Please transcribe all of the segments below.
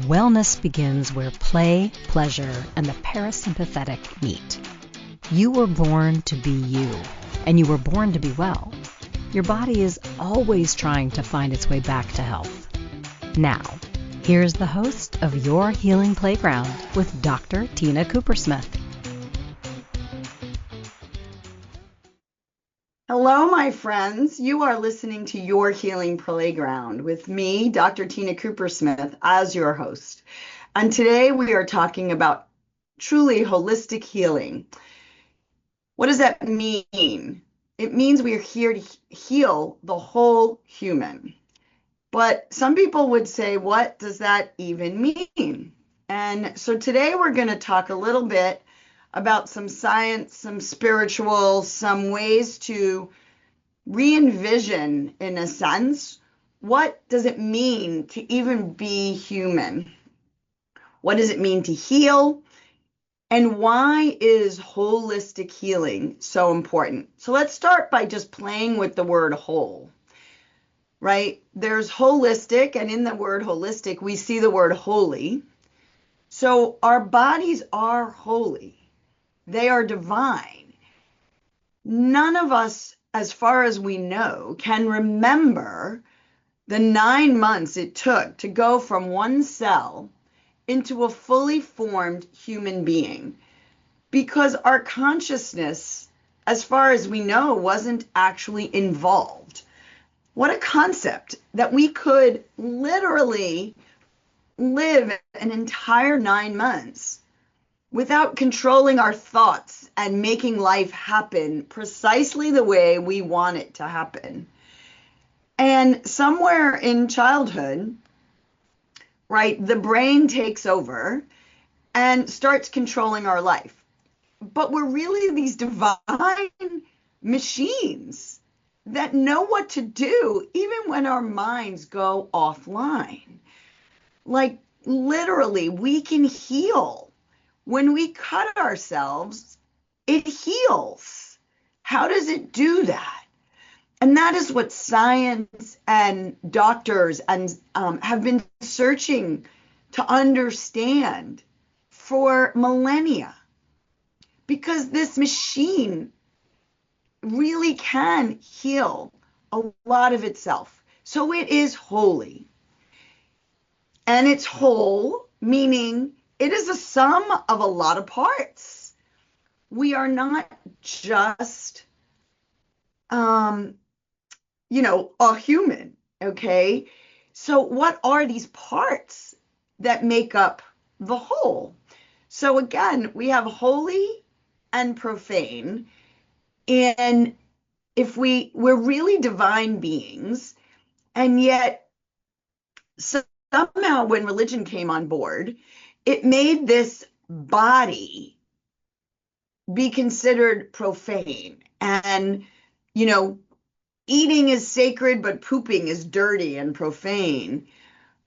Wellness begins where play, pleasure, and the parasympathetic meet. You were born to be you, and you were born to be well. Your body is always trying to find its way back to health. Now, here's the host of Your Healing Playground with Dr. Tina Koopersmith. Hello, my friends. You are listening to Your Healing Playground with me, Dr. Tina Koopersmith, as your host. And today we are talking about truly holistic healing. What does that mean? It means we are here to heal the whole human. But some people would say, what does that even mean? And so today we're going to talk a little bit about some science, some spiritual, some ways to re-envision, in a sense, what does it mean to even be human? What does it mean to heal? And why is holistic healing so important? So let's start by just playing with the word whole, right? There's holistic, and in the word holistic, we see the word holy. So our bodies are holy. They are divine. None of us, as far as we know, can remember the 9 months it took to go from one cell into a fully formed human being, because our consciousness, as far as we know, wasn't actually involved. What a concept that we could literally live an entire 9 months without controlling our thoughts and making life happen precisely the way we want it to happen. And somewhere in childhood, right, the brain takes over and starts controlling our life. But we're really these divine machines that know what to do even when our minds go offline. Like literally, we can heal. When we cut ourselves, it heals. How does it do that? And that is what science and doctors and have been searching to understand for millennia. Because this machine really can heal a lot of itself. So it is holy. And it's whole, meaning it is a sum of a lot of parts. We are not just, a human, okay? So what are these parts that make up the whole? So again, we have holy and profane. And if we're really divine beings, and yet somehow when religion came on board, it made this body be considered profane. And, eating is sacred, but pooping is dirty and profane.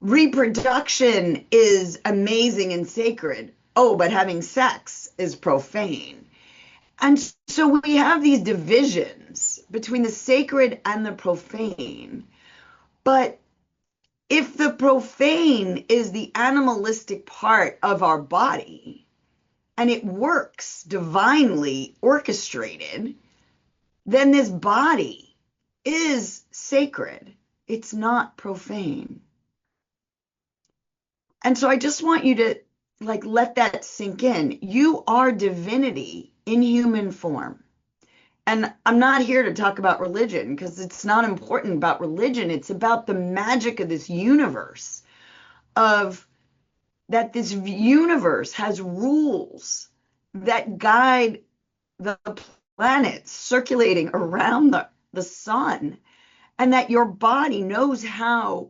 Reproduction is amazing and sacred. Oh, but having sex is profane. And so we have these divisions between the sacred and the profane. But if the profane is the animalistic part of our body, and it works divinely orchestrated, then this body is sacred. It's not profane. And so I just want you to let that sink in. You are divinity in human form. And I'm not here to talk about religion because it's not important about religion. It's about the magic of this universe, of that this universe has rules that guide the planets circulating around the sun, and that your body knows how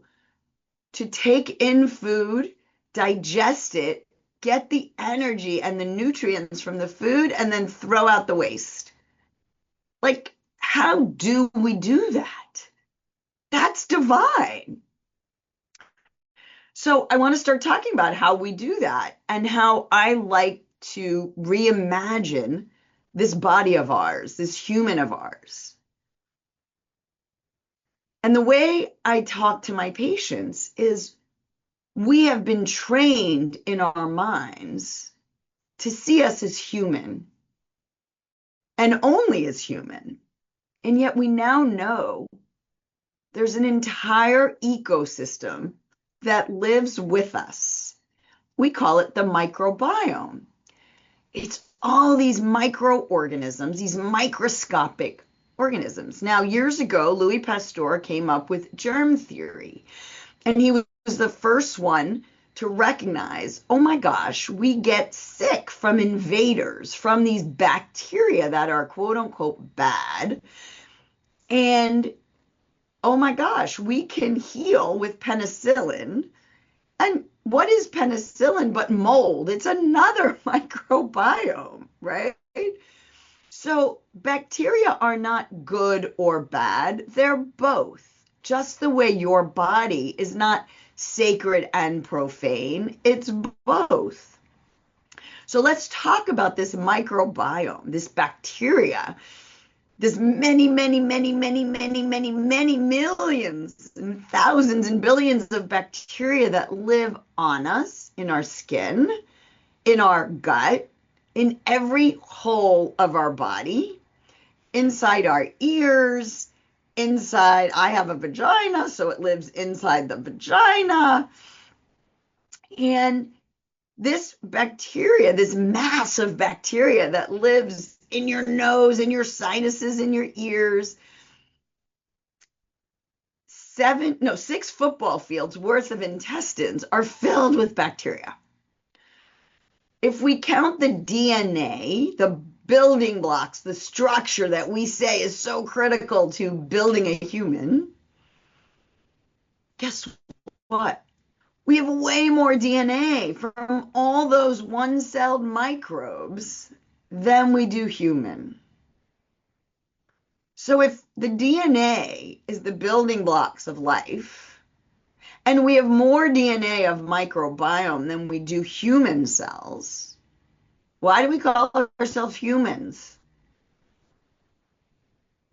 to take in food, digest it, get the energy and the nutrients from the food, and then throw out the waste. Like, how do we do that? That's divine. So I want to start talking about how we do that and how I like to reimagine this body of ours, this human of ours. And the way I talk to my patients is we have been trained in our minds to see us as human and only as human. And yet we now know there's an entire ecosystem that lives with us. We call it the microbiome. It's all these microorganisms, these microscopic organisms. Now, years ago, Louis Pasteur came up with germ theory, and he was the first one to recognize, oh my gosh, we get sick from invaders, from these bacteria that are quote unquote bad. And oh my gosh, we can heal with penicillin. And what is penicillin but mold? It's another microbiome, right? So bacteria are not good or bad. They're both. Just the way your body is not sacred and profane, it's both. So let's talk about this microbiome, this bacteria, this many, many, many, many, many, many, many millions and thousands and billions of bacteria that live on us, in our skin, in our gut, in every hole of our body, inside our ears, inside, I have a vagina, so it lives inside the vagina. And this bacteria, this mass of bacteria that lives in your nose, in your sinuses, in your ears, 6 football fields worth of intestines are filled with bacteria. If we count the DNA, the building blocks, the structure that we say is so critical to building a human, guess what? We have way more DNA from all those one-celled microbes than we do human. So if the DNA is the building blocks of life, and we have more DNA of microbiome than we do human cells, why do we call ourselves humans?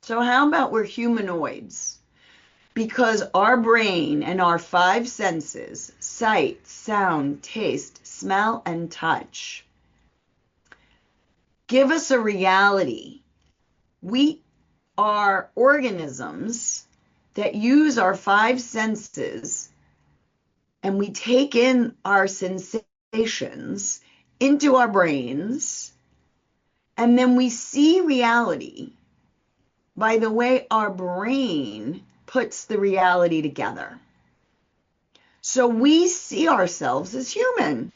So how about we're humanoids? Because our brain and our 5 senses, sight, sound, taste, smell, and touch, give us a reality. We are organisms that use our 5 senses, and we take in our sensations into our brains, and then we see reality by the way our brain puts the reality together. So we see ourselves as human,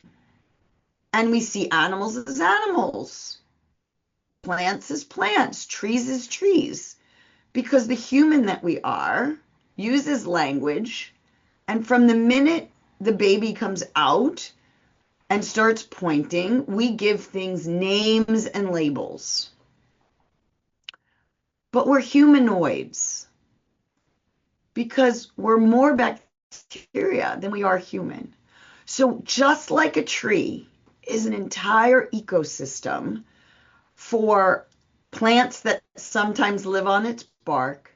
and we see animals as animals, plants as plants, trees as trees, because the human that we are uses language, and from the minute the baby comes out and starts pointing, we give things names and labels. But we're humanoids because we're more bacteria than we are human. So just like a tree is an entire ecosystem for plants that sometimes live on its bark,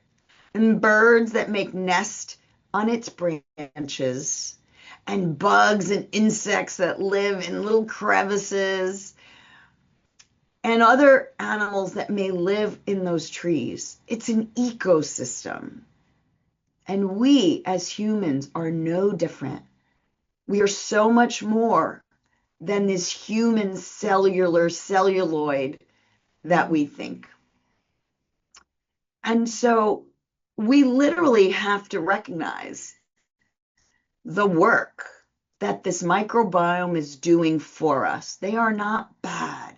and birds that make nests on its branches, and bugs and insects that live in little crevices, and other animals that may live in those trees. It's an ecosystem. And we as humans are no different. We are so much more than this human celluloid that we think. And so we literally have to recognize the work that this microbiome is doing for us. They are not bad.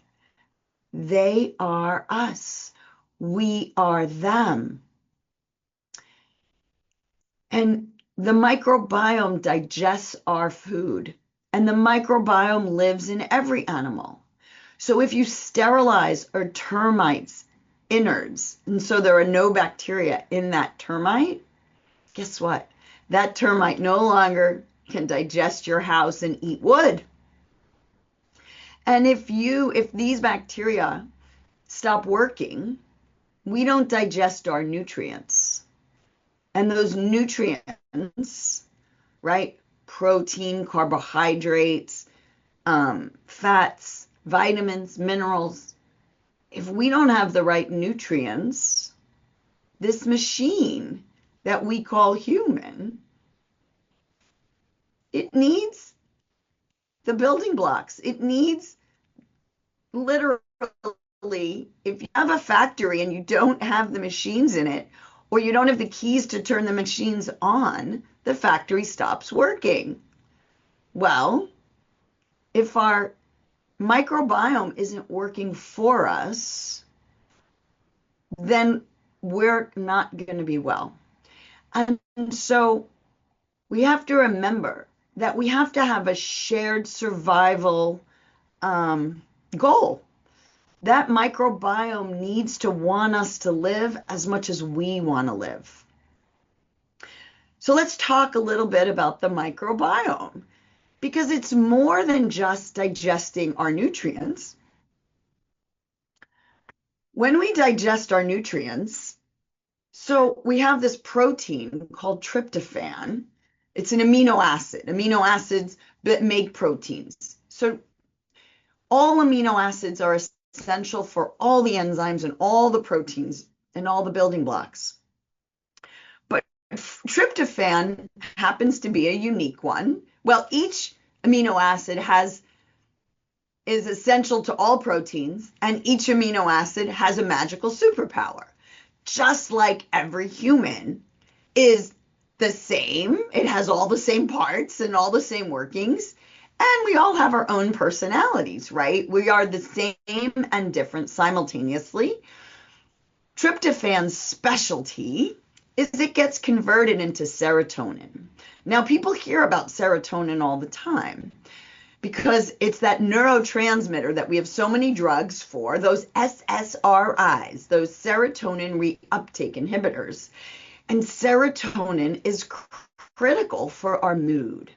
They are us. We are them. And the microbiome digests our food, and the microbiome lives in every animal. So if you sterilize a termite's innards, and so there are no bacteria in that termite, guess what? That termite no longer can digest your house and eat wood. And if these bacteria stop working, we don't digest our nutrients. And those nutrients, right, protein, carbohydrates, fats, vitamins, minerals. If we don't have the right nutrients, this machine that we call human, it needs the building blocks. It needs literally, if you have a factory and you don't have the machines in it, or you don't have the keys to turn the machines on, the factory stops working. Well, if our microbiome isn't working for us, then we're not going to be well. And so we have to remember that we have to have a shared survival goal. That microbiome needs to want us to live as much as we want to live. So let's talk a little bit about the microbiome, because it's more than just digesting our nutrients. When we digest our nutrients, so we have this protein called tryptophan. It's an amino acid. Amino acids make proteins. So all amino acids are essential for all the enzymes and all the proteins and all the building blocks. But tryptophan happens to be a unique one. Well, each amino acid is essential to all proteins, and each amino acid has a magical superpower. Just like every human is the same, it has all the same parts and all the same workings, and we all have our own personalities, right? We are the same and different simultaneously. Tryptophan's specialty is it gets converted into serotonin. Now, people hear about serotonin all the time because it's that neurotransmitter that we have so many drugs for, those SSRIs, those serotonin reuptake inhibitors. And serotonin is critical for our mood.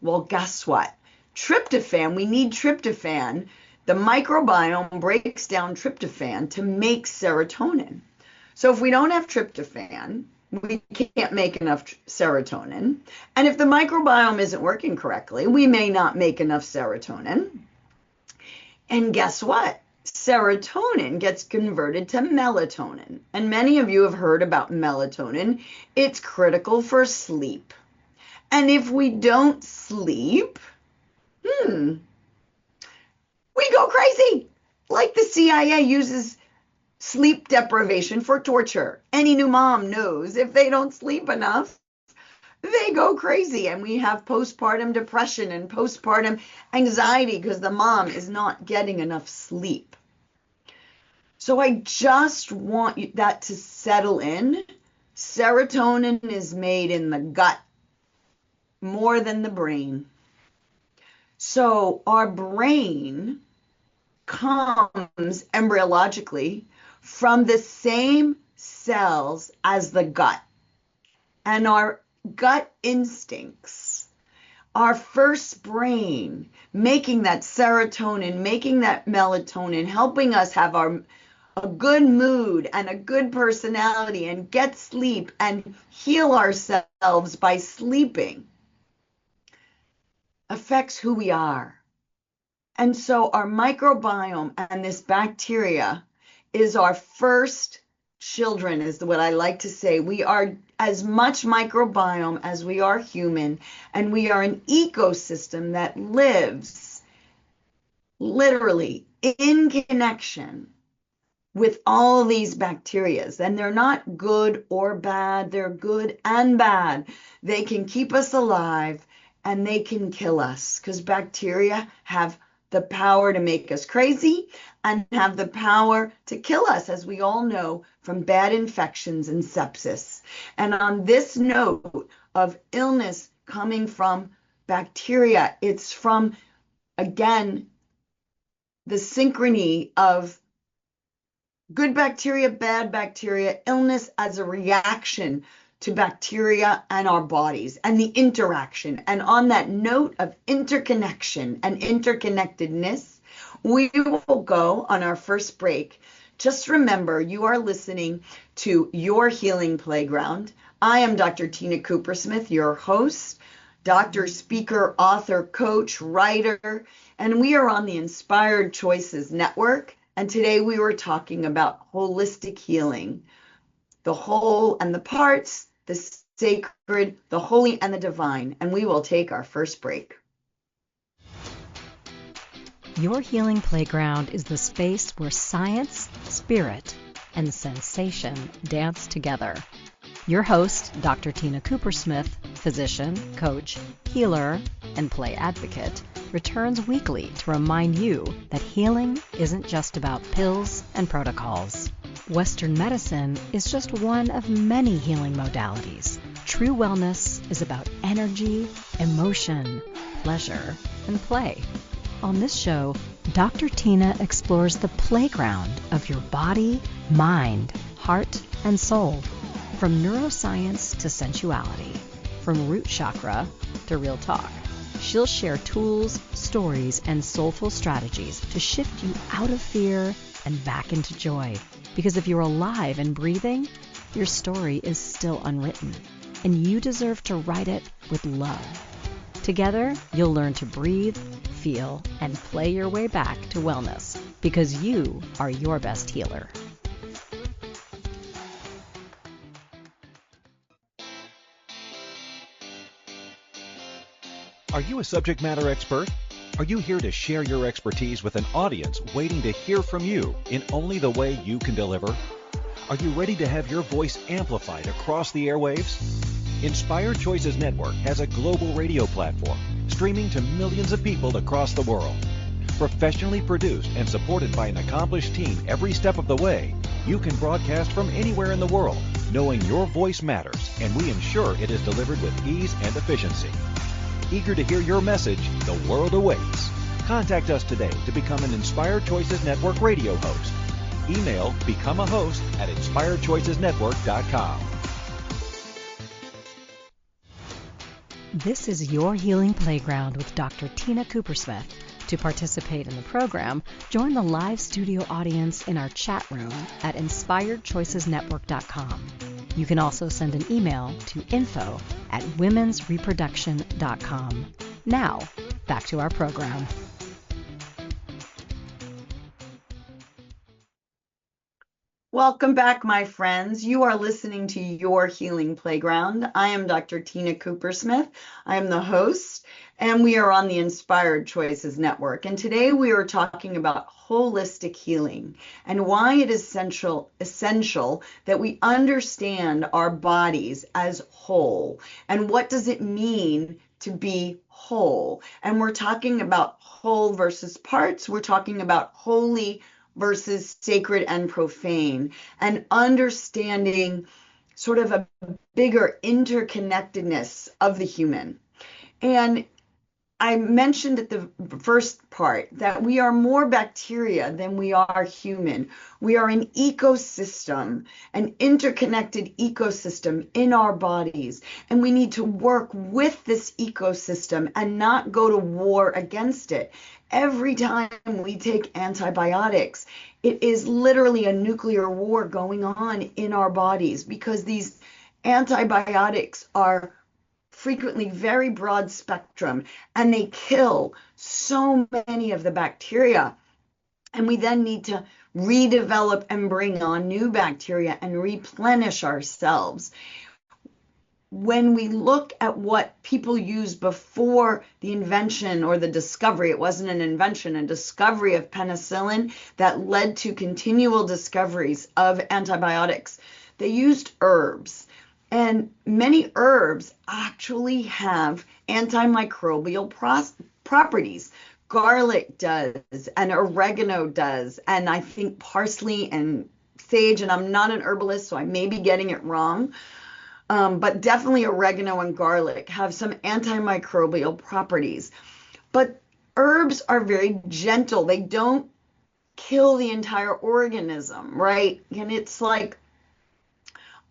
Well, guess what? Tryptophan, we need tryptophan. The microbiome breaks down tryptophan to make serotonin. So if we don't have tryptophan, we can't make enough serotonin. And if the microbiome isn't working correctly, we may not make enough serotonin. And guess what? Serotonin gets converted to melatonin. And many of you have heard about melatonin. It's critical for sleep. And if we don't sleep, we go crazy. Like the CIA uses sleep deprivation for torture. Any new mom knows if they don't sleep enough, they go crazy. And we have postpartum depression and postpartum anxiety because the mom is not getting enough sleep. So I just want that to settle in. Serotonin is made in the gut more than the brain. So our brain comes embryologically from the same cells as the gut. And our gut instincts, our first brain, making that serotonin, making that melatonin, helping us have a good mood and a good personality and get sleep and heal ourselves by sleeping, affects who we are. And so our microbiome and this bacteria is our first children, is what I like to say. We are as much microbiome as we are human, and we are an ecosystem that lives literally in connection with all these bacterias. And they're not good or bad, they're good and bad. They can keep us alive and they can kill us, because bacteria have the power to make us crazy and have the power to kill us, as we all know from bad infections and sepsis. And on this note of illness coming from bacteria, it's from, again, the synchrony of good bacteria, bad bacteria, illness as a reaction to bacteria and our bodies and the interaction. And on that note of interconnection and interconnectedness, we will go on our first break. Just remember, you are listening to Your Healing Playground. I am Dr. Tina Koopersmith, your host. doctor, speaker, author, coach, writer, and we are on the Inspired Choices Network. And today we were talking about holistic healing, the whole and the parts, the sacred, the holy and the divine. And we will take our first break. Your healing playground is the space where science, spirit, and sensation dance together. Your host, Dr. Tina Koopersmith, physician, coach, healer, and play advocate, returns weekly to remind you that healing isn't just about pills and protocols. Western medicine is just one of many healing modalities. True wellness is about energy, emotion, pleasure, and play. On this show, Dr. Tina explores the playground of your body, mind, heart, and soul. From neuroscience to sensuality, from root chakra to real talk. She'll share tools, stories, and soulful strategies to shift you out of fear and back into joy. Because if you're alive and breathing, your story is still unwritten, and you deserve to write it with love. Together, you'll learn to breathe, feel, and play your way back to wellness, because you are your best healer. Are you a subject matter expert? Are you here to share your expertise with an audience waiting to hear from you in only the way you can deliver? Are you ready to have your voice amplified across the airwaves? Inspired Choices Network has a global radio platform streaming to millions of people across the world. Professionally produced and supported by an accomplished team every step of the way, you can broadcast from anywhere in the world, knowing your voice matters, and we ensure it is delivered with ease and efficiency. Eager to hear your message, the world awaits. Contact us today to become an Inspired Choices Network radio host. Email becomeahost@inspiredchoicesnetwork.com. This is your healing playground with Dr. Tina Koopersmith. To participate in the program, join the live studio audience in our chat room at inspiredchoicesnetwork.com. You can also send an email to info@womensreproduction.com. Now, back to our program. Welcome back, my friends. You are listening to Your Healing Playground. I am Dr. Tina Koopersmith. I am the host, and we are on the Inspired Choices Network. And today we are talking about holistic healing and why it is essential that we understand our bodies as whole. And what does it mean to be whole? And we're talking about whole versus parts. We're talking about holy versus sacred and profane, and understanding sort of a bigger interconnectedness of the human. And I mentioned at the first part that we are more bacteria than we are human. We are an ecosystem, an interconnected ecosystem in our bodies. And we need to work with this ecosystem and not go to war against it. Every time we take antibiotics, it is literally a nuclear war going on in our bodies, because these antibiotics are frequently very broad spectrum, and they kill so many of the bacteria. And we then need to redevelop and bring on new bacteria and replenish ourselves. When we look at what people used before the invention or the discovery, it wasn't an invention, a discovery of penicillin that led to continual discoveries of antibiotics, they used herbs. And many herbs actually have antimicrobial properties. Garlic does, and oregano does, and I think parsley and sage, and I'm not an herbalist, so I may be getting it wrong, but definitely oregano and garlic have some antimicrobial properties. But herbs are very gentle. They don't kill the entire organism, right? And it's like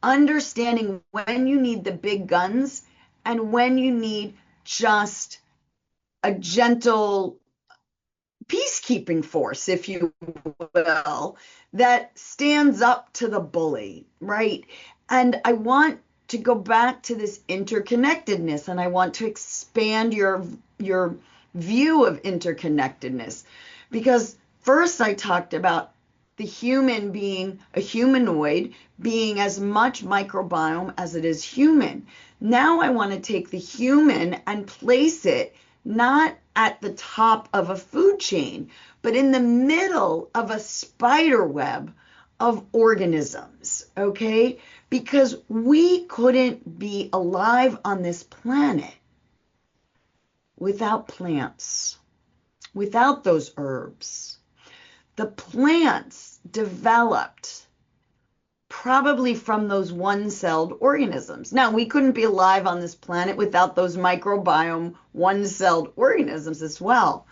understanding when you need the big guns and when you need just a gentle peacekeeping force, if you will, that stands up to the bully, right? And I want to go back to this interconnectedness, and I want to expand your view of interconnectedness, because first I talked about the human being a humanoid, being as much microbiome as it is human. Now I want to take the human and place it not at the top of a food chain, but in the middle of a spider web of organisms, okay? Because we couldn't be alive on this planet without plants, without those herbs. The plants developed probably from those one-celled organisms. Now, we couldn't be alive on this planet without those microbiome one-celled organisms as well.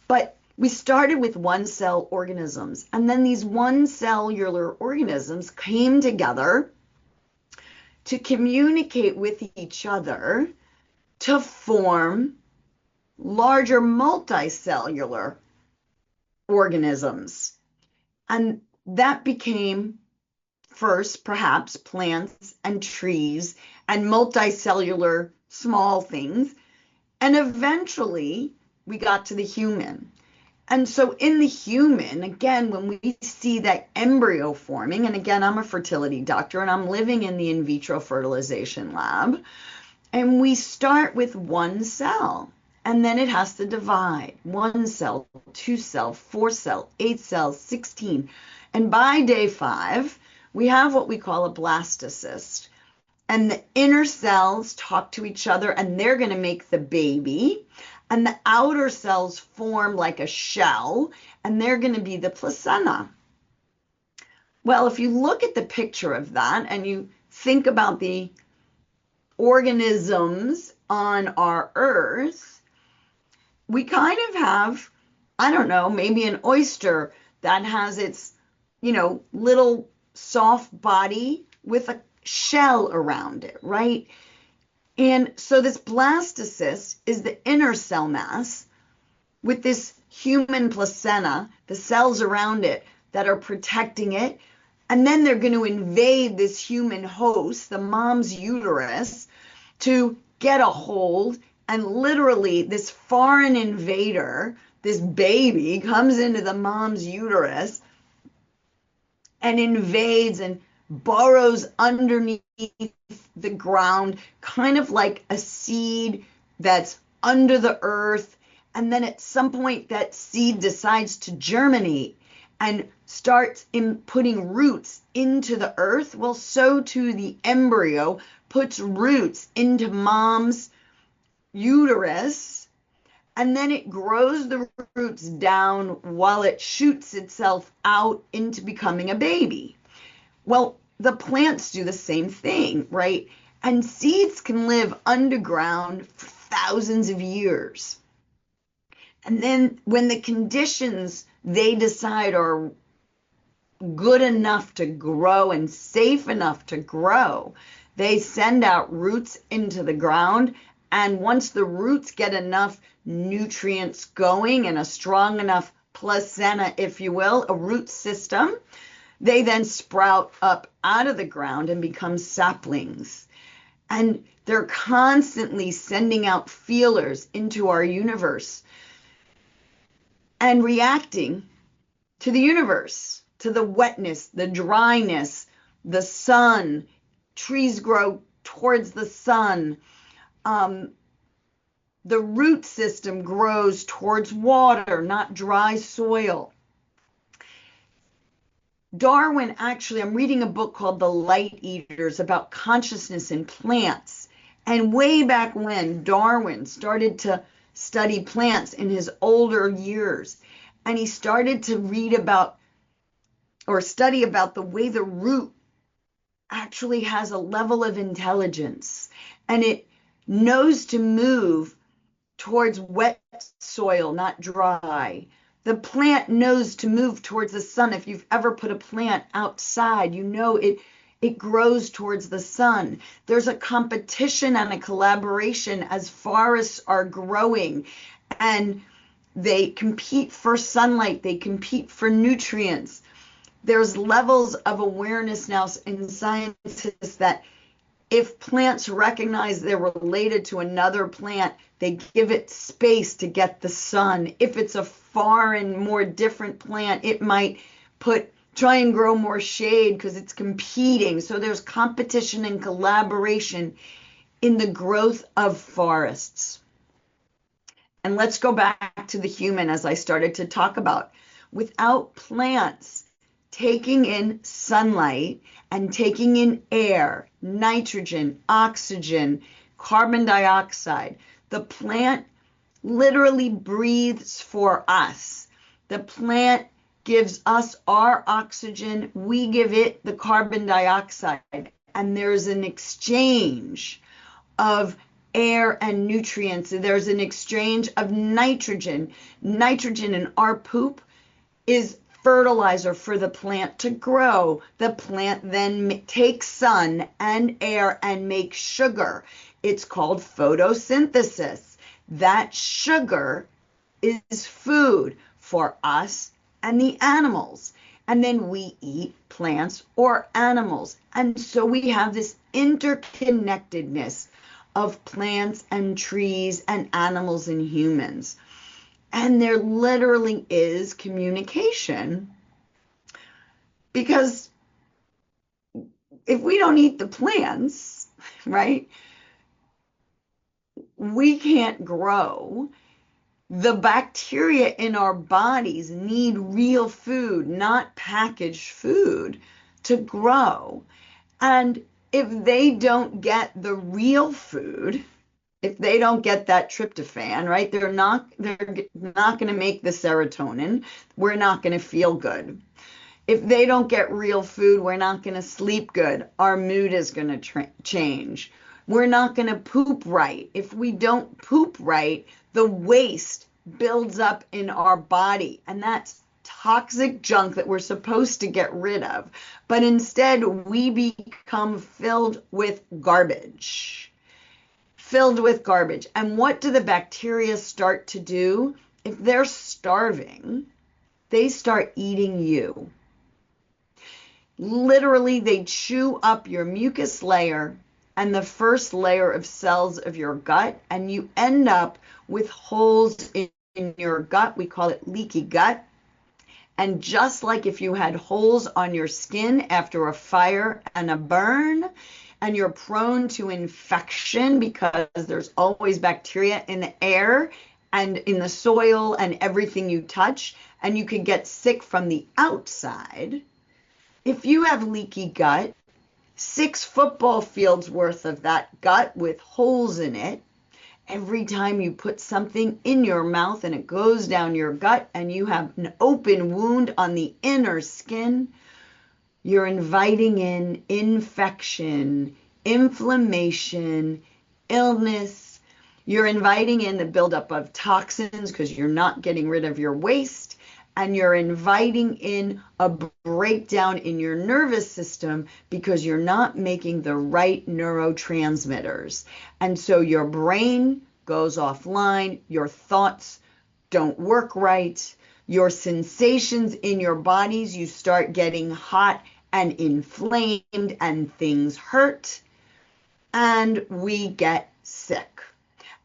But we started with one-cell organisms, and then these one-cellular organisms came together to communicate with each other to form larger multicellular organisms. And that became first, perhaps, plants and trees and multicellular small things. And eventually, we got to the human. And so in the human, again, when we see that embryo forming, and again, I'm a fertility doctor and I'm living in the in vitro fertilization lab, and we start with one cell, and then it has to divide. 1 cell, 2 cell, 4 cell, 8 cells, 16. And by day 5, we have what we call a blastocyst. And the inner cells talk to each other, and they're going to make the baby. And the outer cells form like a shell, and they're going to be the placenta. Well, if you look at the picture of that and you think about the organisms on our Earth, we kind of have, I don't know, maybe an oyster that has its, little soft body with a shell around it, right? And so this blastocyst is the inner cell mass with this human placenta, the cells around it that are protecting it. And then they're going to invade this human host, the mom's uterus, to get a hold. And literally this foreign invader, this baby, comes into the mom's uterus and invades and burrows underneath the ground, kind of like a seed that's under the earth. And then at some point that seed decides to germinate and starts putting roots into the earth. Well, so too the embryo puts roots into mom's uterus, and then it grows the roots down while it shoots itself out into becoming a baby. Well, the plants do the same thing, right? And seeds can live underground for thousands of years. And then when the conditions they decide are good enough to grow and safe enough to grow, they send out roots into the ground. And once the roots get enough nutrients going and a strong enough placenta, if you will, a root system, they then sprout up out of the ground and become saplings. And they're constantly sending out feelers into our universe and reacting to the universe, to the wetness, the dryness, the sun. Trees grow towards the sun. The root system grows towards water, not dry soil. Darwin, actually, I'm reading a book called The Light Eaters about consciousness in plants. And way back when, Darwin started to study plants in his older years. And he started to read about or study about the way the root actually has a level of intelligence. And it knows to move towards wet soil, not dry. The plant knows to move towards the sun. If you've ever put a plant outside, you know it grows towards the sun. There's a competition and a collaboration as forests are growing, and they compete for sunlight, they compete for nutrients. There's levels of awareness now in scientists that If plants recognize they're related to another plant, they give it space to get the sun. If it's a foreign, more different plant, it might try and grow more shade because it's competing. So there's competition and collaboration in the growth of forests. And let's go back to the human, as I started to talk about. Without plants taking in sunlight and taking in air, nitrogen, oxygen, carbon dioxide, the plant literally breathes for us. The plant gives us our oxygen, we give it the carbon dioxide, and there's an exchange of air and nutrients. There's an exchange of nitrogen. Nitrogen in our poop is fertilizer for the plant to grow. The plant then takes sun and air and makes sugar. It's called photosynthesis. That sugar is food for us and the animals. And then we eat plants or animals. And so we have this interconnectedness of plants and trees and animals and humans. And there literally is communication, because if we don't eat the plants, right, we can't grow. The bacteria in our bodies need real food, not packaged food, to grow. And if they don't get the real food, if they don't get that tryptophan, right, they're not going to make the serotonin. We're not going to feel good. If they don't get real food, we're not going to sleep good. Our mood is going to change. We're not going to poop right. If we don't poop right, the waste builds up in our body, and that's toxic junk that we're supposed to get rid of. But instead, we become filled with garbage. Filled with garbage. And what do the bacteria start to do? If they're starving, they start eating you. Literally, they chew up your mucus layer and the first layer of cells of your gut, and you end up with holes in your gut. We call it leaky gut. And just like if you had holes on your skin after a fire and a burn, and you're prone to infection because there's always bacteria in the air and in the soil and everything you touch, and you can get sick from the outside. If you have leaky gut, 6 football fields worth of that gut with holes in it, every time you put something in your mouth and it goes down your gut and you have an open wound on the inner skin, you're inviting in infection, inflammation, illness. You're inviting in the buildup of toxins because you're not getting rid of your waste. And you're inviting in a breakdown in your nervous system because you're not making the right neurotransmitters. And so your brain goes offline, your thoughts don't work right, your sensations in your bodies, you start getting hot and inflamed and things hurt, and we get sick.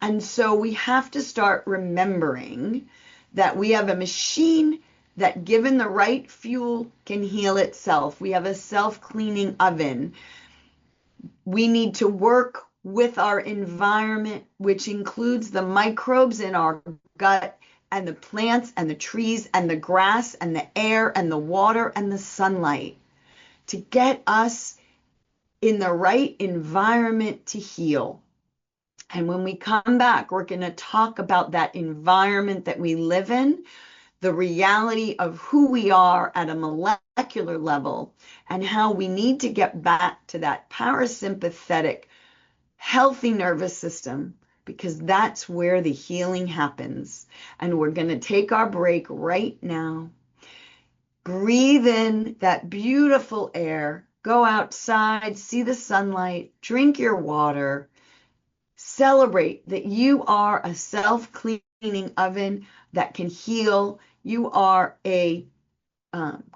And so we have to start remembering that we have a machine that, given the right fuel, can heal itself. We have a self-cleaning oven. We need to work with our environment, which includes the microbes in our gut and the plants and the trees and the grass and the air and the water and the sunlight, to get us in the right environment to heal. And when we come back, we're going to talk about that environment that we live in, the reality of who we are at a molecular level, and how we need to get back to that parasympathetic, healthy nervous system, because that's where the healing happens. And we're going to take our break right now. Breathe in that beautiful air. Go outside, see the sunlight, drink your water. Celebrate that you are a self-cleaning oven that can heal. You are a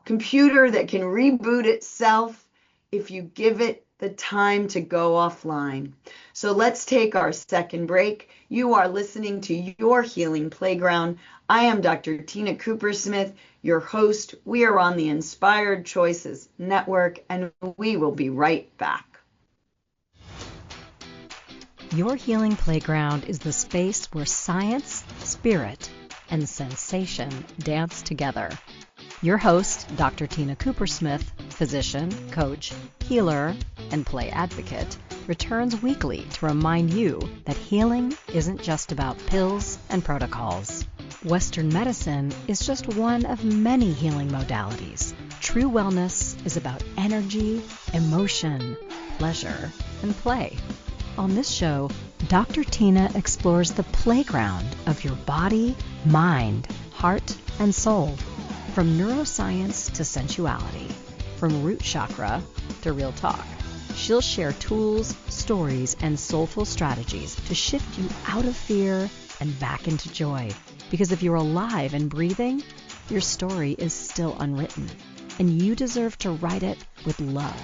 computer that can reboot itself if you give it the time to go offline. So let's take our second break. You are listening to Your Healing Playground. I am Dr. Tina Coopersmith, your host. We are on the Inspired Choices Network, and we will be right back. Your Healing Playground is the space where science, spirit, and sensation dance together. Your host, Dr. Tina Coopersmith, physician, coach, healer, and play advocate, returns weekly to remind you that healing isn't just about pills and protocols. Western medicine is just one of many healing modalities. True wellness is about energy, emotion, pleasure, and play. On this show, Dr. Tina explores the playground of your body, mind, heart, and soul. From neuroscience to sensuality, from root chakra to real talk. She'll share tools, stories, and soulful strategies to shift you out of fear and back into joy. Because if you're alive and breathing, your story is still unwritten, and you deserve to write it with love.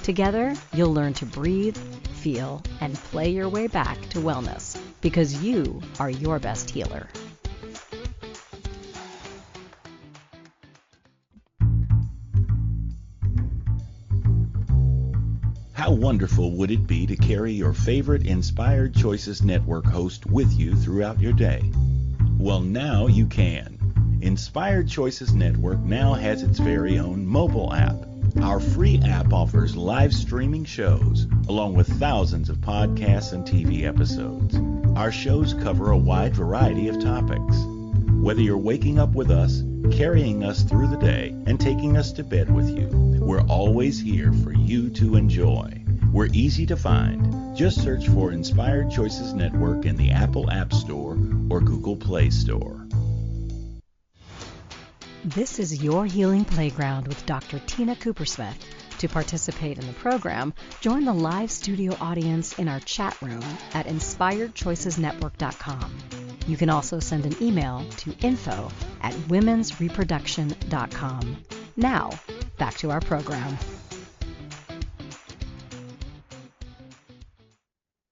Together, you'll learn to breathe, feel, and play your way back to wellness, because you are your best healer. How wonderful would it be to carry your favorite Inspired Choices Network host with you throughout your day? Well, now you can. Inspired Choices Network now has its very own mobile app. Our free app offers live streaming shows, along with thousands of podcasts and TV episodes. Our shows cover a wide variety of topics. Whether you're waking up with us, carrying us through the day, and taking us to bed with you, we're always here for you to enjoy. We're easy to find. Just search for Inspired Choices Network in the Apple App Store or Google Play Store. This is Your Healing Playground with Dr. Tina Coopersmith. To participate in the program, join the live studio audience in our chat room at inspiredchoicesnetwork.com. You can also send an email to info@womensreproduction.com. Now, back to our program.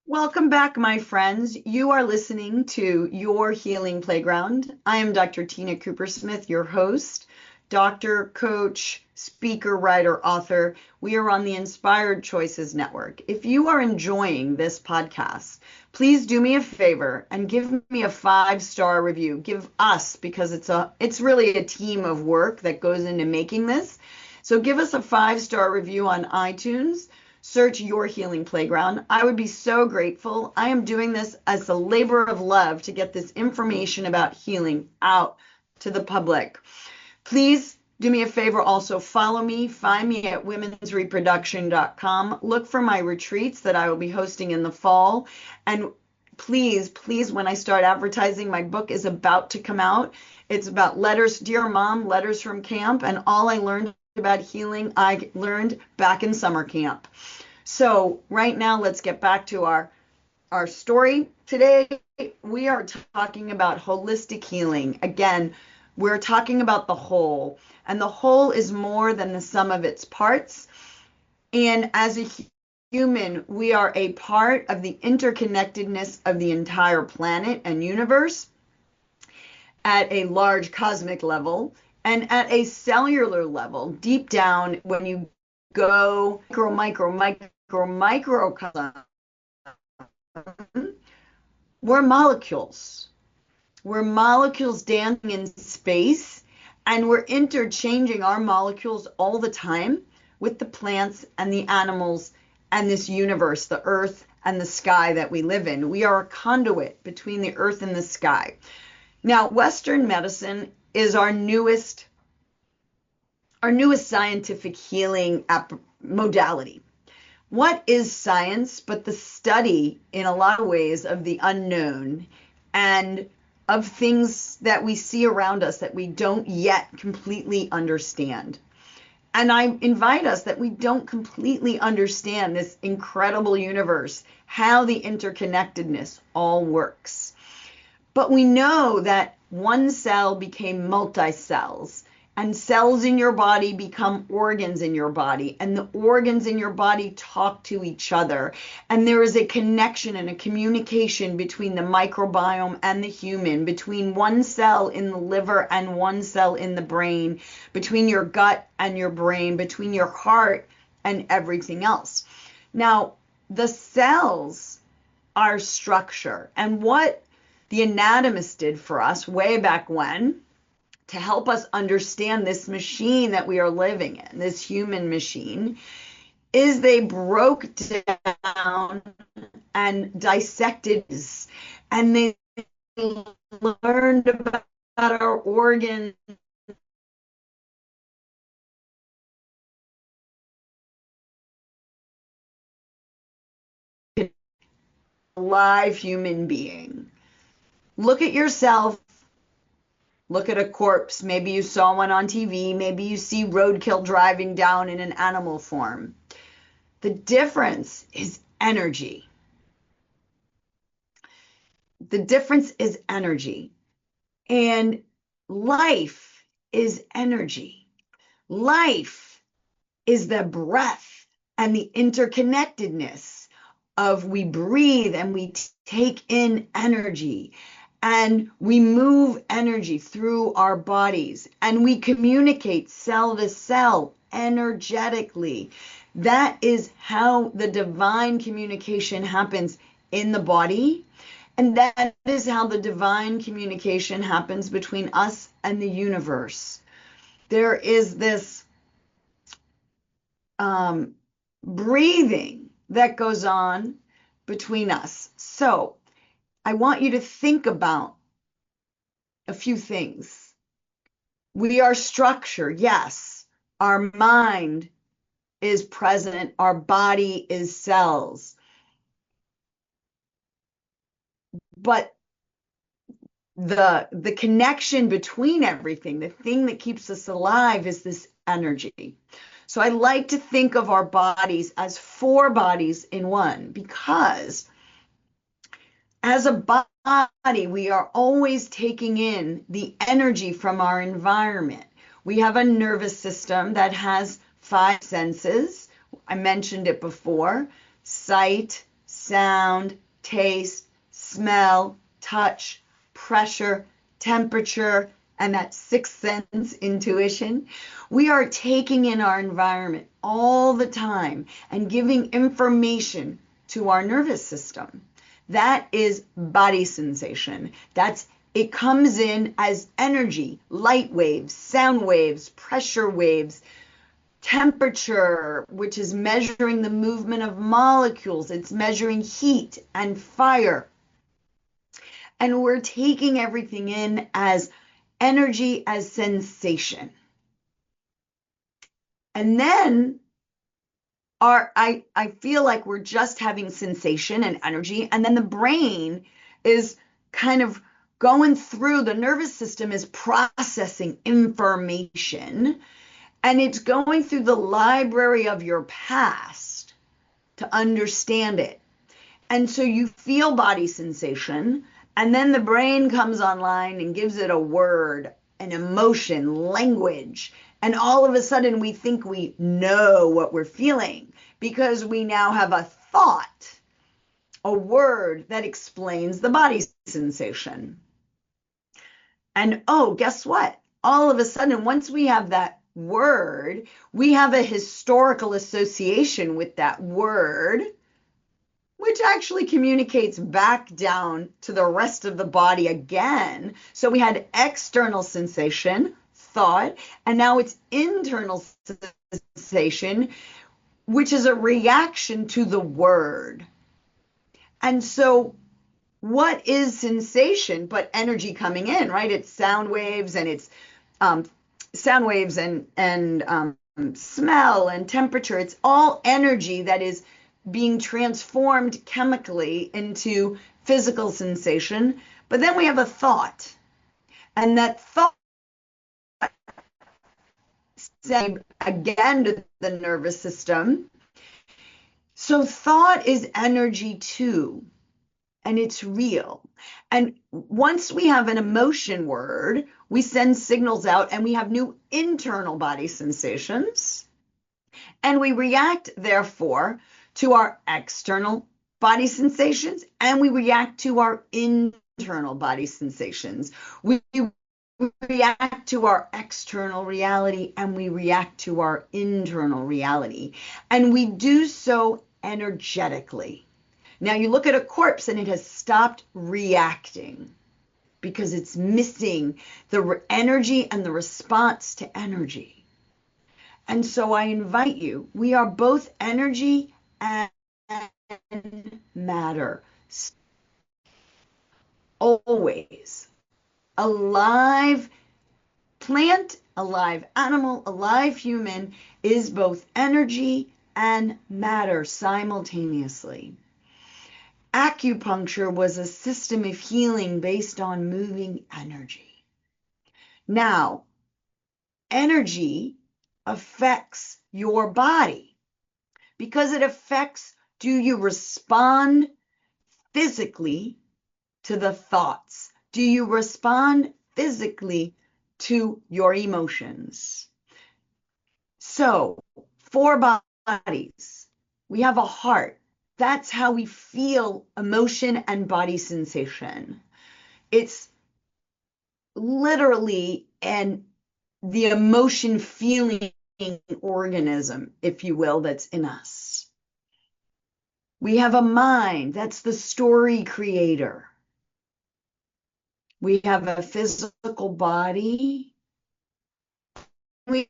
Welcome back, my friends. You are listening to Your Healing Playground. I am Dr. Tina Coopersmith, your host, doctor, coach, speaker, writer, author. We are on the Inspired Choices Network. If you are enjoying this podcast, please do me a favor and give me a 5-star review. Give us, because it's really a team of work that goes into making this. So give us a 5-star review on iTunes. Search Your Healing Playground. I would be so grateful. I am doing this as a labor of love to get this information about healing out to the public. Please do me a favor, also follow me. Find me at womensreproduction.com. Look for my retreats that I will be hosting in the fall. And please, when I start advertising, my book is about to come out. It's about letters, dear mom, letters from camp, and all I learned about healing, I learned back in summer camp. So right now, let's get back to our story. Today, we are talking about holistic healing. Again, we're talking about the whole, and the whole is more than the sum of its parts. And as a human, we are a part of the interconnectedness of the entire planet and universe at a large cosmic level. And at a cellular level, deep down, when you go microcosm, we're molecules. We're molecules dancing in space, and we're interchanging our molecules all the time with the plants and the animals and this universe, the earth and the sky that we live in. We are a conduit between the earth and the sky. Now, Western medicine is our newest scientific healing modality. What is science but the study, in a lot of ways, of the unknown and of things that we see around us that we don't yet completely understand? And I invite us that we don't completely understand this incredible universe, how the interconnectedness all works. But we know that one cell became multi-cells, and cells in your body become organs in your body, and the organs in your body talk to each other. And there is a connection and a communication between the microbiome and the human, between one cell in the liver and one cell in the brain, between your gut and your brain, between your heart and everything else. Now, the cells are structure. And what the anatomists did for us way back when, to help us understand this machine that we are living in, this human machine, is they broke down and dissected this, and they learned about our organs, a live human being. Look at yourself. Look at a corpse. Maybe you saw one on TV. Maybe you see roadkill driving down in an animal form. The difference is energy. The difference is energy. And life is energy. Life is the breath and the interconnectedness of we breathe and we take in energy. And we move energy through our bodies, and we communicate cell to cell energetically. That is how the divine communication happens in the body. And that is how the divine communication happens between us and the universe. There is this breathing that goes on between us. So I want you to think about a few things. We are structure, yes. Our mind is present. Our body is cells. But the connection between everything, the thing that keeps us alive, is this energy. So I like to think of our bodies as 4 bodies in one, because as a body, we are always taking in the energy from our environment. We have a nervous system that has 5 senses. I mentioned it before: sight, sound, taste, smell, touch, pressure, temperature, and that 6th sense, intuition. We are taking in our environment all the time and giving information to our nervous system. That is body sensation. It comes in as energy, light waves, sound waves, pressure waves, temperature, which is measuring the movement of molecules. It's measuring heat and fire. And we're taking everything in as energy, as sensation. And then I feel like we're just having sensation and energy, and then the brain is kind of going through, the nervous system is processing information, and it's going through the library of your past to understand it. And so you feel body sensation, and then the brain comes online and gives it a word, an emotion, language. And all of a sudden we think we know what we're feeling, because we now have a thought, a word that explains the body sensation. And oh, guess what? All of a sudden, once we have that word, we have a historical association with that word, which actually communicates back down to the rest of the body again. So we had external sensation, thought, and now it's internal sensation, which is a reaction to the word. And so what is sensation but energy coming in, right? It's sound waves, and it's sound waves and smell and temperature. It's all energy that is being transformed chemically into physical sensation. But then we have a thought, and that thought sends again to the nervous system. So thought is energy too. and it's real. And once we have an emotion word, we send signals out and we have new internal body sensations. And we react, therefore, to our external body sensations, and we react to our internal body sensations. We react to our external reality, and we react to our internal reality. And we do so energetically. Now, you look at a corpse and it has stopped reacting because it's missing the energy and the response to energy. And so I invite you, we are both energy and matter. Always. A live plant, a live animal, a live human is both energy and matter simultaneously. Acupuncture was a system of healing based on moving energy. Now, energy affects your body because it affects, do you respond physically to the thoughts? Do you respond physically to your emotions? So, 4 bodies. We have a heart. That's how we feel emotion and body sensation. It's literally the emotion feeling organism, if you will, that's in us. We have a mind. That's the story creator. We have a physical body. We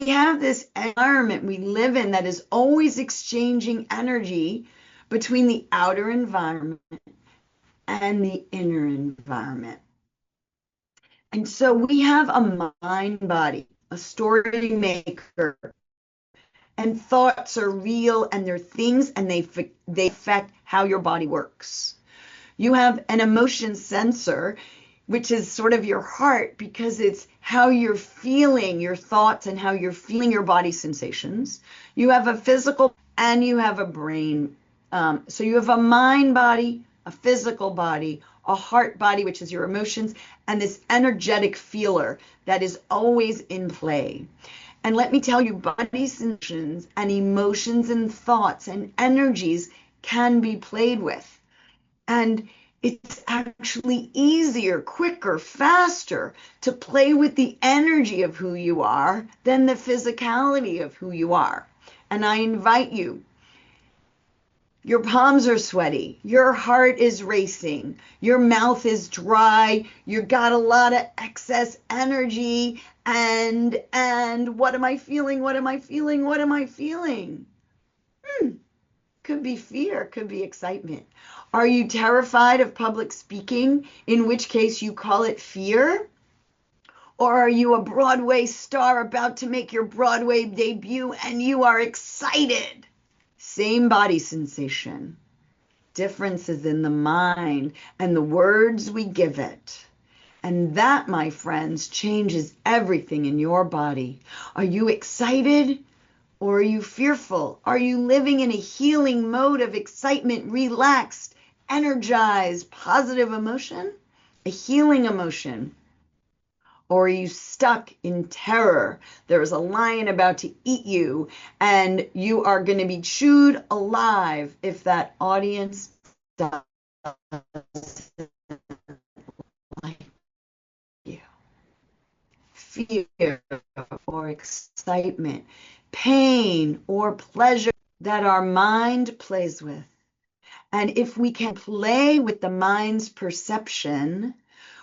have this environment we live in that is always exchanging energy between the outer environment and the inner environment. And so we have a mind body, a story maker, and thoughts are real and they're things and they affect how your body works. You have an emotion sensor, which is sort of your heart, because it's how you're feeling your thoughts and how you're feeling your body sensations. You have a physical and you have a brain. So you have a mind body, a physical body, a heart body, which is your emotions, and this energetic feeler that is always in play. And let me tell you, body sensations and emotions and thoughts and energies can be played with. And it's actually easier, quicker, faster to play with the energy of who you are than the physicality of who you are. And I invite you, your palms are sweaty, your heart is racing, your mouth is dry, you got a lot of excess energy, and what am I feeling? What am I feeling? What am I feeling? Could be fear, could be excitement. Are you terrified of public speaking, in which case you call it fear? Or are you a Broadway star about to make your Broadway debut and you are excited? Same body sensation. Differences in the mind and the words we give it. And that, my friends, changes everything in your body. Are you excited? Or are you fearful? Are you living in a healing mode of excitement, relaxed, energized, positive emotion? A healing emotion? Or are you stuck in terror? There's a lion about to eat you, and you are going to be chewed alive if that audience does like you. Fear or excitement, pain or pleasure that our mind plays with. And if we can play with the mind's perception,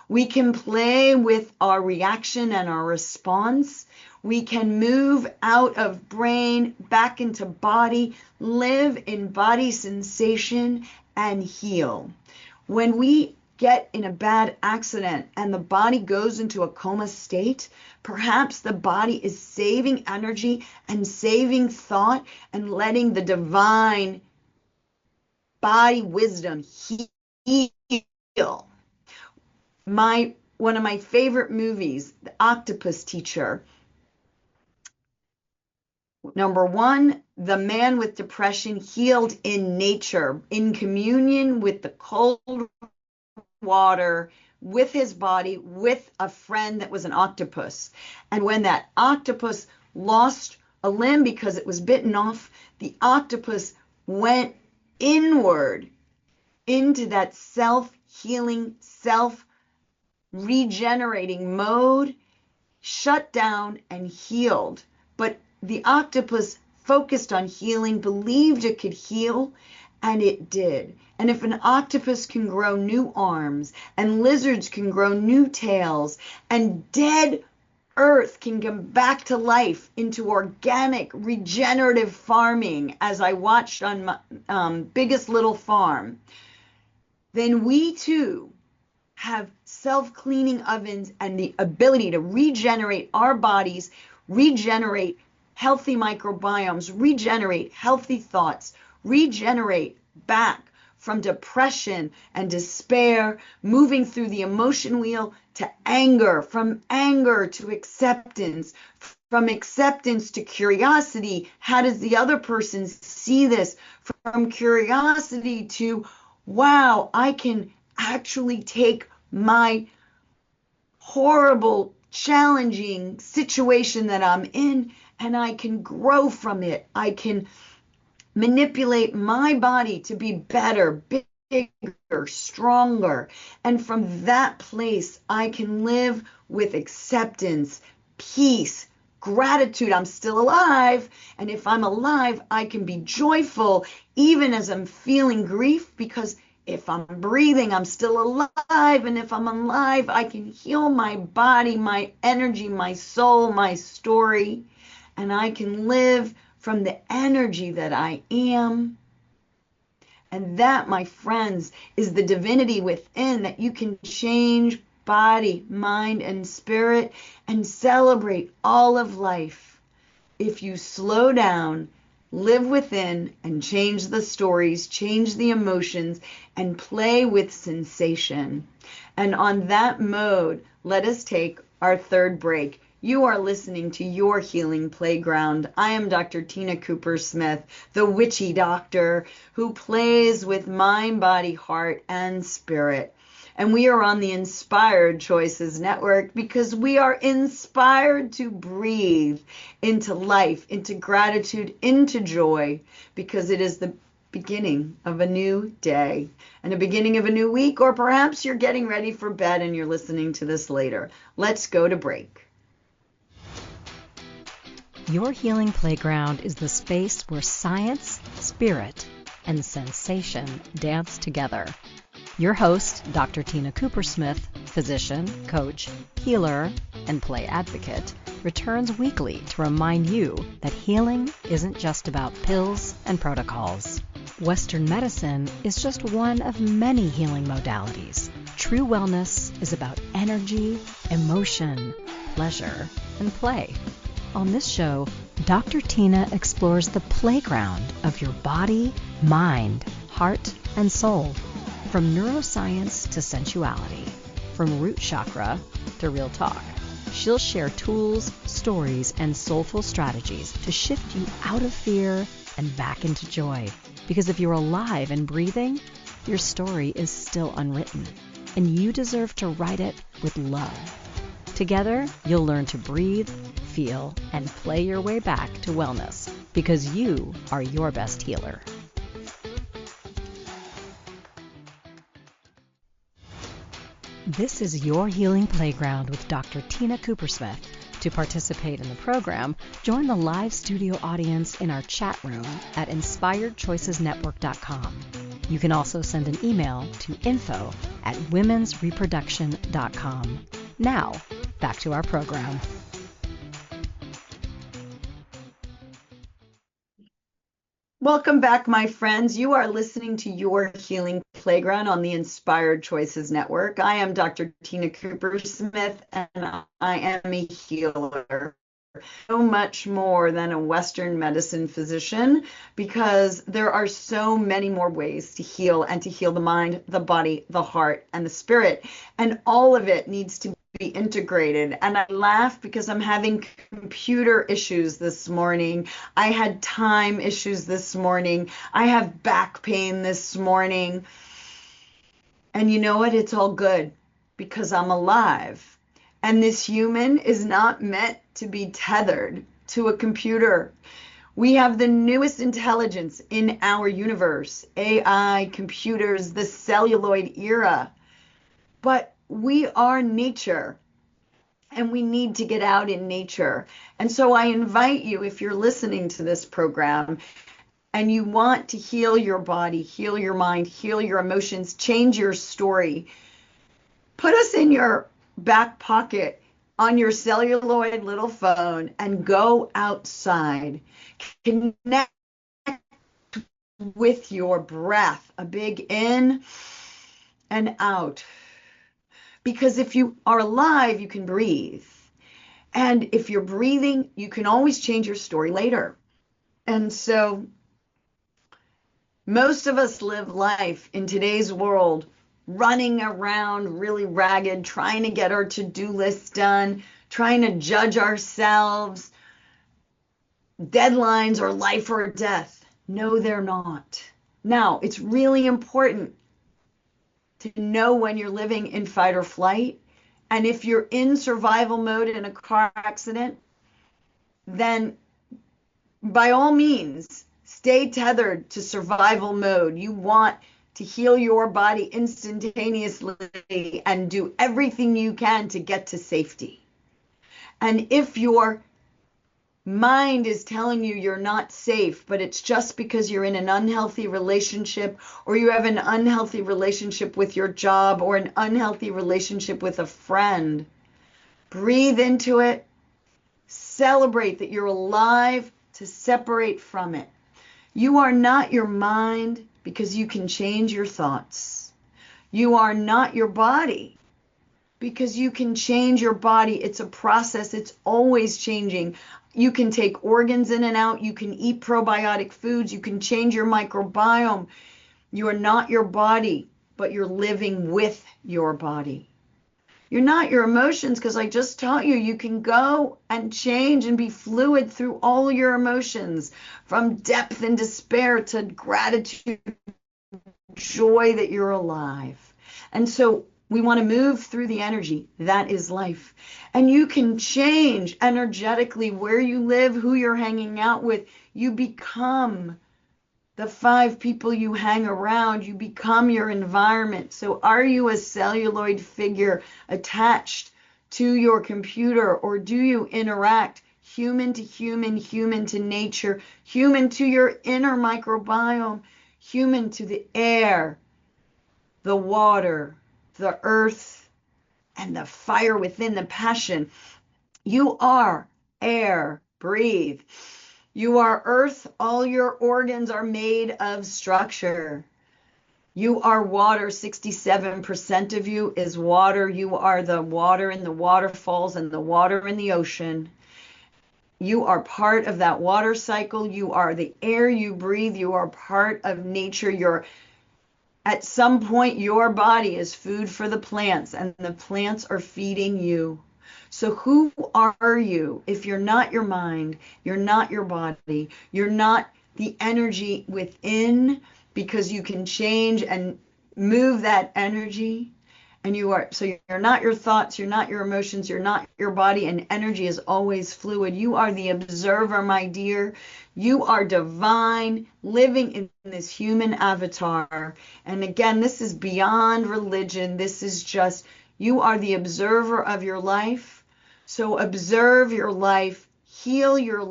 we can play with our reaction and our response. We can move out of brain back into body, live in body sensation, and heal. When we get in a bad accident and the body goes into a coma state, perhaps the body is saving energy and saving thought and letting the divine body wisdom heal. One of my favorite movies, The Octopus Teacher. Number 1, the man with depression healed in nature, in communion with the cold water, with his body, with a friend that was an octopus. And when that octopus lost a limb because it was bitten off, the octopus went inward into that self-healing, self-regenerating mode, shut down and healed. But the octopus focused on healing, believed it could heal, and it did. And if an octopus can grow new arms, and lizards can grow new tails, and dead earth can come back to life into organic, regenerative farming, as I watched on my Biggest Little Farm, then we too have self-cleaning ovens and the ability to regenerate our bodies, regenerate healthy microbiomes, regenerate healthy thoughts, regenerate back from depression and despair, moving through the emotion wheel to anger, from anger to acceptance, from acceptance to curiosity. How does the other person see this? From curiosity to, wow, I can actually take my horrible, challenging situation that I'm in, and I can grow from it. I can manipulate my body to be better, bigger, stronger. And from that place, I can live with acceptance, peace, gratitude. I'm still alive. And if I'm alive, I can be joyful even as I'm feeling grief, because if I'm breathing, I'm still alive. And if I'm alive, I can heal my body, my energy, my soul, my story. And I can live from the energy that I am. And that, my friends, is the divinity within, that you can change body, mind, and spirit and celebrate all of life if you slow down, live within, and change the stories, change the emotions, and play with sensation. And on that mode, let us take our third break. You are listening to Your Healing Playground. I am Dr. Tina Koopersmith, the witchy doctor who plays with mind, body, heart, and spirit. And we are on the Inspired Choices Network because we are inspired to breathe into life, into gratitude, into joy, because it is the beginning of a new day and a beginning of a new week, or perhaps you're getting ready for bed and you're listening to this later. Let's go to break. Your Healing Playground is the space where science, spirit, and sensation dance together. Your host, Dr. Tina Coopersmith, physician, coach, healer, and play advocate, returns weekly to remind you that healing isn't just about pills and protocols. Western medicine is just one of many healing modalities. True wellness is about energy, emotion, pleasure, and play. On this show, Dr. Tina explores the playground of your body, mind, heart, and soul. From neuroscience to sensuality, from root chakra to real talk. She'll share tools, stories, and soulful strategies to shift you out of fear and back into joy. Because if you're alive and breathing, your story is still unwritten, and you deserve to write it with love. Together, you'll learn to breathe, feel, and play your way back to wellness, because you are your best healer. This is Your Healing Playground with Dr. Tina Coopersmith. To participate in the program, join the live studio audience in our chat room at inspiredchoicesnetwork.com. You can also send an email to info@womensreproduction.com. Now, back to our program. Welcome back, my friends. You are listening to Your Healing Playground on the Inspired Choices Network. I am Dr. Tina Coopersmith, and I am a healer. So much more than a Western medicine physician, because there are so many more ways to heal, and to heal the mind, the body, the heart, and the spirit. And all of it needs to be integrated. And I laugh because I'm having computer issues this morning. I had time issues this morning. I have back pain this morning. And you know what? It's all good because I'm alive. And this human is not meant to be tethered to a computer. We have the newest intelligence in our universe, AI, computers, the celluloid era. But we are nature, and we need to get out in nature. And so I invite you, if you're listening to this program and you want to heal your body, heal your mind, heal your emotions, change your story, put us in your back pocket on your celluloid little phone and go outside. Connect with your breath, a big in and out. Because if you are alive, you can breathe. And if you're breathing, you can always change your story later. And so most of us live life in today's world running around really ragged, trying to get our to-do list done, trying to judge ourselves. Deadlines are life or death. No, they're not. Now, it's really important to know when you're living in fight or flight. And if you're in survival mode in a car accident, then by all means, stay tethered to survival mode. You want to heal your body instantaneously and do everything you can to get to safety. And if your mind is telling you you're not safe, but it's just because you're in an unhealthy relationship, or you have an unhealthy relationship with your job, or an unhealthy relationship with a friend, breathe into it, celebrate that you're alive to separate from it. You are not your mind because you can change your thoughts. You are not your body because you can change your body. It's a process. It's always changing. You can take organs in and out. You can eat probiotic foods. You can change your microbiome. You are not your body, but you're living with your body. You're not your emotions because I just taught you, you can go and change and be fluid through all your emotions, from depth and despair to gratitude, joy that you're alive. And so we want to move through the energy. That is life. And you can change energetically where you live, who you're hanging out with. You become the 5 people you hang around. You become your environment. So are you a celluloid figure attached to your computer, or do you interact human to human, human to nature, human to your inner microbiome, human to the air, the water, the earth, and the fire within, the passion? You are air, breathe. You are earth, all your organs are made of structure. You are water, 67% of you is water. You are the water in the waterfalls and the water in the ocean. You are part of that water cycle. You are the air you breathe. You are part of nature. At some point, your body is food for the plants, and the plants are feeding you. So who are you if you're not your mind, you're not your body, you're not the energy within, because you can change and move that energy? And so you're not your thoughts, you're not your emotions, you're not your body, and energy is always fluid. You are the observer, my dear. You are divine, living in this human avatar. And again, this is beyond religion. This is just, you are the observer of your life. So observe your life, heal your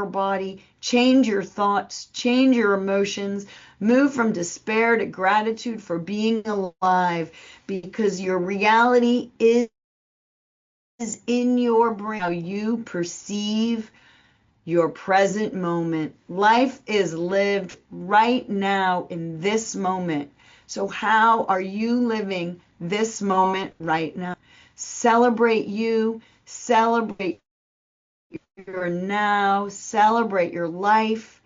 body, change your thoughts, change your emotions, move from despair to gratitude for being alive, because your reality is in your brain, how you perceive your present moment. Life is lived right now in this moment. So how are you living this moment right now? Celebrate you, celebrate your now, celebrate your life,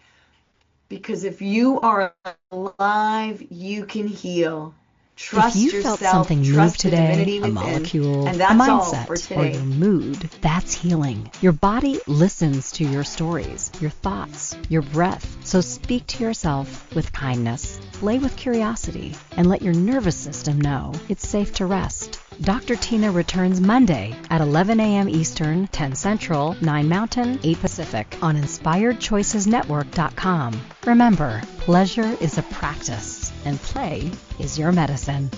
because if you are alive, you can heal. Trust if you yourself, felt something trust move the today, divinity a within, molecule, and a that's all for mindset, or today. your mood, that's healing. Your body listens to your stories, your thoughts, your breath. So speak to yourself with kindness, play with curiosity, and let your nervous system know it's safe to rest. Dr. Tina returns Monday at 11 a.m. Eastern, 10 Central, 9 Mountain, 8 Pacific on InspiredChoicesNetwork.com. Remember, pleasure is a practice and play is your medicine.